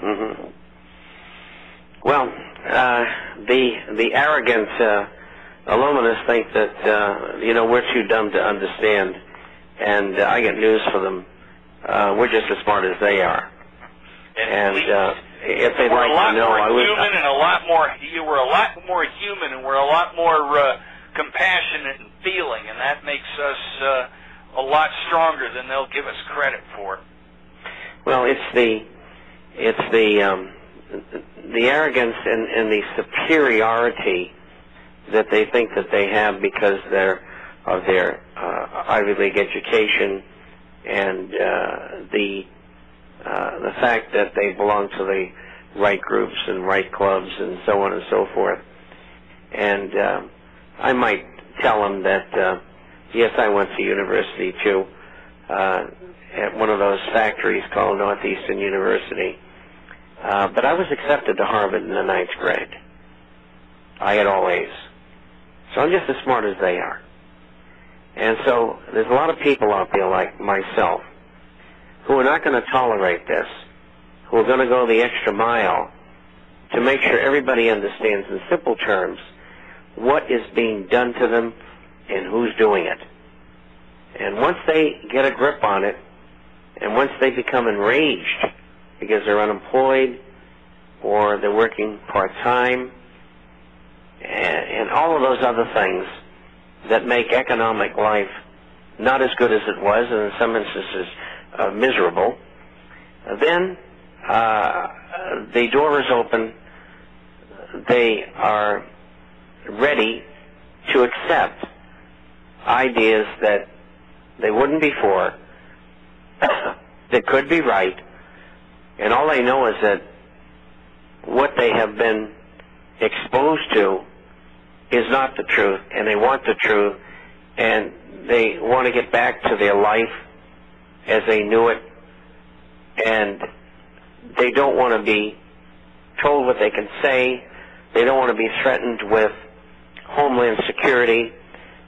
Mm-hmm. Well, the arrogant aluminists think that we're too dumb to understand, and I get news for them. We're just as smart as they are. And if they'd like to know, I would. You were a lot more human, and we're a lot more compassionate and feeling, and that makes us a lot stronger than they'll give us credit for. Well, it's the arrogance and the superiority that they think that they have because of their Ivy League education, and the fact that they belong to the right groups and right clubs and so on and so forth. And I might tell them that yes, I went to university too, at one of those factories called Northeastern University. But I was accepted to Harvard in the 9th grade. I had all A's. So I'm just as smart as they are. And so there's a lot of people out there like myself who are not going to tolerate this, who are going to go the extra mile to make sure everybody understands in simple terms what is being done to them and who's doing it. And once they get a grip on it, and once they become enraged because they're unemployed or they're working part-time, and all of those other things that make economic life not as good as it was, and in some instances miserable, then the door is open. They are ready to accept ideas that they wouldn't before, that could be right, and all they know is that what they have been exposed to is not the truth, and they want the truth, and they want to get back to their life as they knew it, and they don't want to be told what they can say. They don't want to be threatened with Homeland Security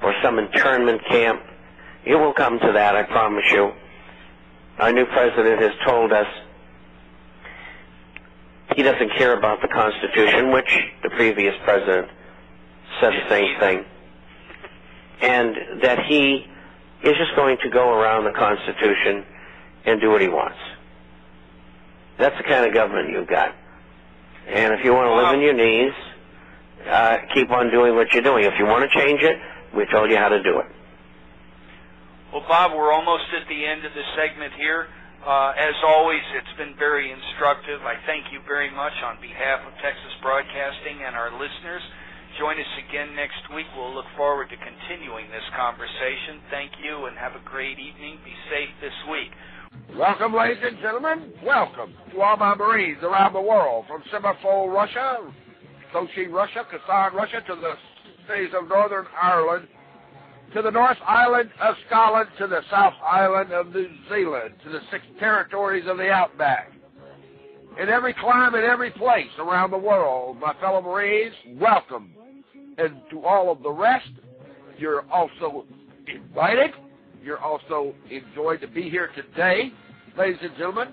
or some internment camp. It will come to that, I promise you. Our new president has told us he doesn't care about the Constitution, which the previous president said the same thing, and that he is just going to go around the Constitution and do what he wants. That's the kind of government you've got. And if you want to live on your knees, keep on doing what you're doing. If you want to change it, we told you how to do it. Well, Bob, we're almost at the end of this segment here. As always, it's been very instructive. I thank you very much on behalf of Texas Broadcasting and our listeners. Join us again next week. We'll look forward to continuing this conversation. Thank you, and have a great evening. Be safe this week. Welcome, ladies and gentlemen. Welcome to all my Marines around the world, from Semipol, Russia, Sochi, Russia, Kazan, Russia, to the cities of Northern Ireland, to the North Island of Scotland, to the South Island of New Zealand, to the 6 territories of the Outback. In every climate, every place around the world, my fellow Marines, welcome. And to all of the rest, you're also invited. You're also enjoyed to be here today. Ladies and gentlemen,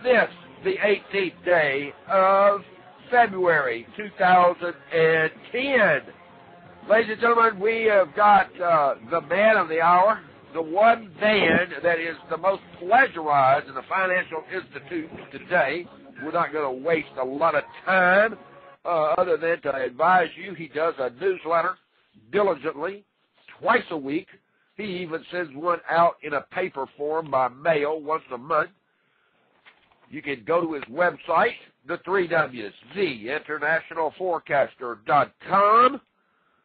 this, the 18th day of February 2010. Ladies and gentlemen, we have got the man of the hour, the one man that is the most pleasurized in the Financial Institute today. We're not going to waste a lot of time other than to advise you. He does a newsletter diligently twice a week. He even sends one out in a paper form by mail once a month. You can go to his website, the 3 W's, theinternationalforecaster.com.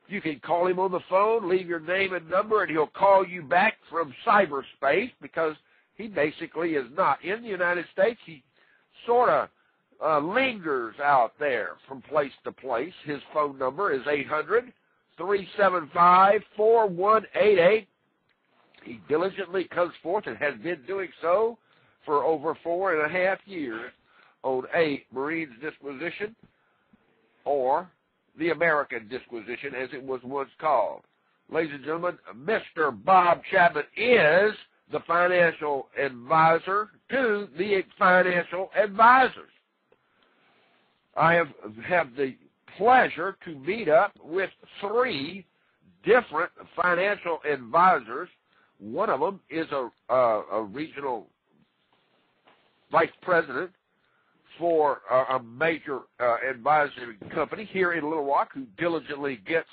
You can call him on the phone, leave your name and number, and he'll call you back from cyberspace, because he basically is not in the United States. He sort of lingers out there from place to place. His phone number is 800-375-4188. He diligently comes forth and has been doing so for over 4.5 years on a Marine's disposition, or the American disquisition, as it was once called. Ladies and gentlemen, Mr. Bob Chapman is the financial advisor to the financial advisors. I have the pleasure to meet up with 3 different financial advisors. One of them is a regional vice president for a major advisory company here in Little Rock who diligently gets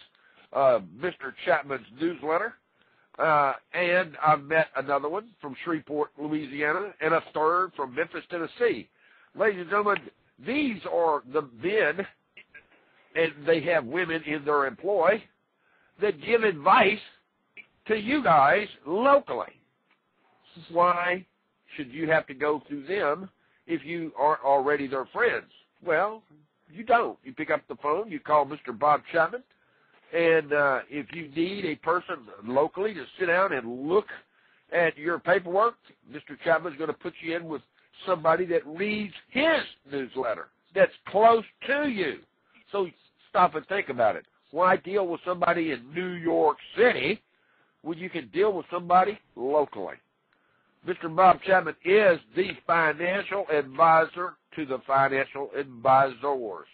Mr. Chapman's newsletter. And I've met another one from Shreveport, Louisiana, and a third from Memphis, Tennessee. Ladies and gentlemen, these are the men, and they have women in their employ, that give advice to you guys locally. Why should you have to go through them if you aren't already their friends? Well, you don't. You pick up the phone, you call Mr. Bob Chapman, and if you need a person locally to sit down and look at your paperwork, Mr. Chapman's going to put you in with somebody that reads his newsletter that's close to you. So stop and think about it. Why deal with somebody in New York City when you can deal with somebody locally? Mr. Bob Chapman is the financial advisor to the financial advisors.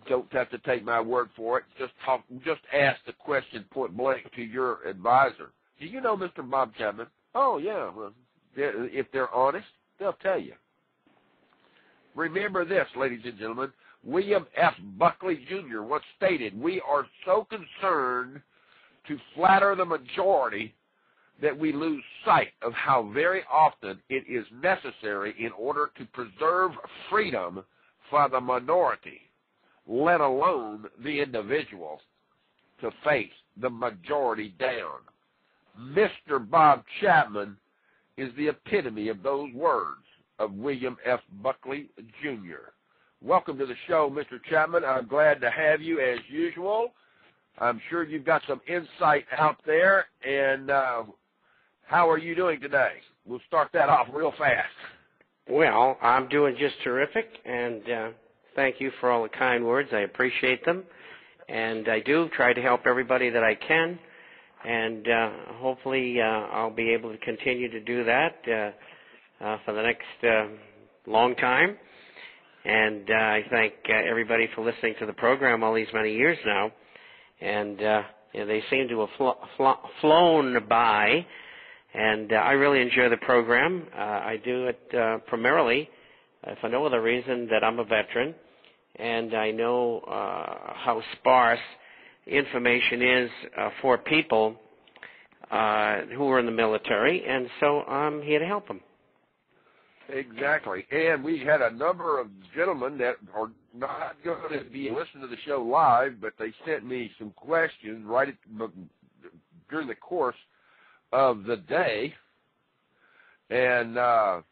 Don't have to take my word for it. Just ask the question point blank to your advisor. Do you know Mr. Bob Chapman? Oh, yeah. Well, if they're honest, they'll tell you. Remember this, ladies and gentlemen. William F. Buckley, Jr. once stated, "We are so concerned to flatter the majority that we lose sight of how very often it is necessary in order to preserve freedom for the minority, let alone the individual, to face the majority down." Mr. Bob Chapman is the epitome of those words of William F. Buckley, Jr. Welcome to the show, Mr. Chapman. I'm glad to have you as usual. I'm sure you've got some insight out there. And how are you doing today? We'll start that off real fast. Well, I'm doing just terrific, and thank you for all the kind words. I appreciate them. And I do try to help everybody that I can. And hopefully I'll be able to continue to do that for the next long time. And I thank everybody for listening to the program all these many years now. And they seem to have flown by. And I really enjoy the program. I do it primarily, for no other reason, that I'm a veteran. And I know how sparse information is for people who are in the military, and so I'm here to help them. Exactly. And we had a number of gentlemen that are not going to be listening to the show live, but they sent me some questions during the course of the day, and I've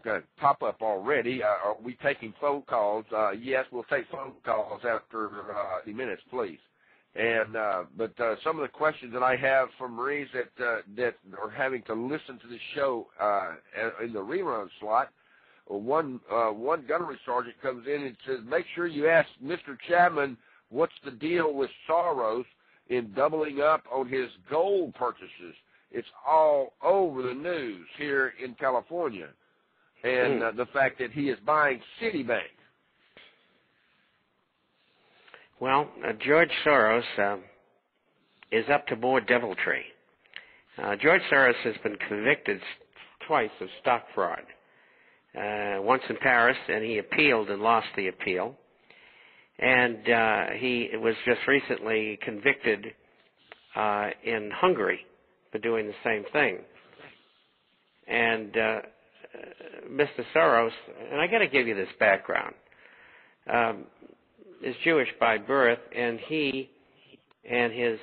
got it pop up already. Are we taking phone calls? Yes, we'll take phone calls after 30 minutes, please. And but some of the questions that I have from Marines that are having to listen to the show in the rerun slot, one gunnery sergeant comes in and says, "Make sure you ask Mr. Chapman what's the deal with Soros in doubling up on his gold purchases. It's all over the news here in California, and the fact that he is buying Citibank." Well, George Soros is up to more deviltry. George Soros has been convicted twice of stock fraud. Once in Paris, and he appealed and lost the appeal. And he was just recently convicted in Hungary for doing the same thing. And Mr. Soros, and I got to give you this background, is Jewish by birth, and he and his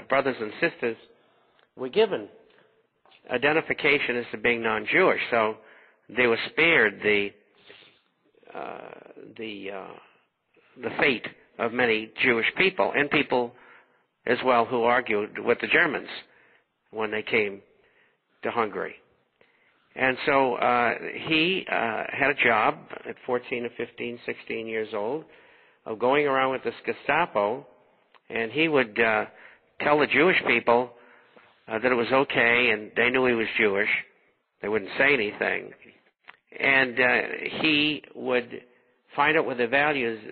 brothers and sisters were given identification as to being non-Jewish, so they were spared the fate of many Jewish people, and people as well who argued with the Germans when they came to Hungary. And so he had a job at 14 or 15, 16 years old of going around with this Gestapo, and he would tell the Jewish people that it was okay, and they knew he was Jewish. They wouldn't say anything. and he would find out where the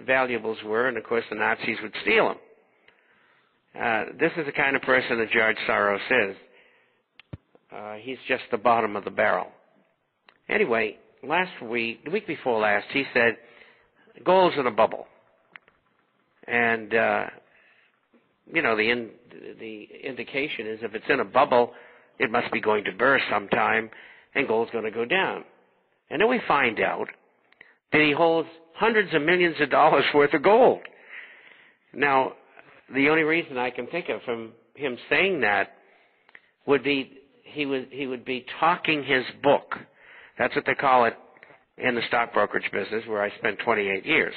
valuables were, and of course the Nazis would steal them. This is the kind of person that George Soros is. He's just the bottom of the barrel. Anyway, the week before last, he said, gold's in a bubble. And, the indication is if it's in a bubble, it must be going to burst sometime, and gold's going to go down. And then we find out that he holds hundreds of millions of dollars worth of gold. Now, the only reason I can think of from him saying that would be he would be talking his book. That's what they call it in the stock brokerage business, where I spent 28 years.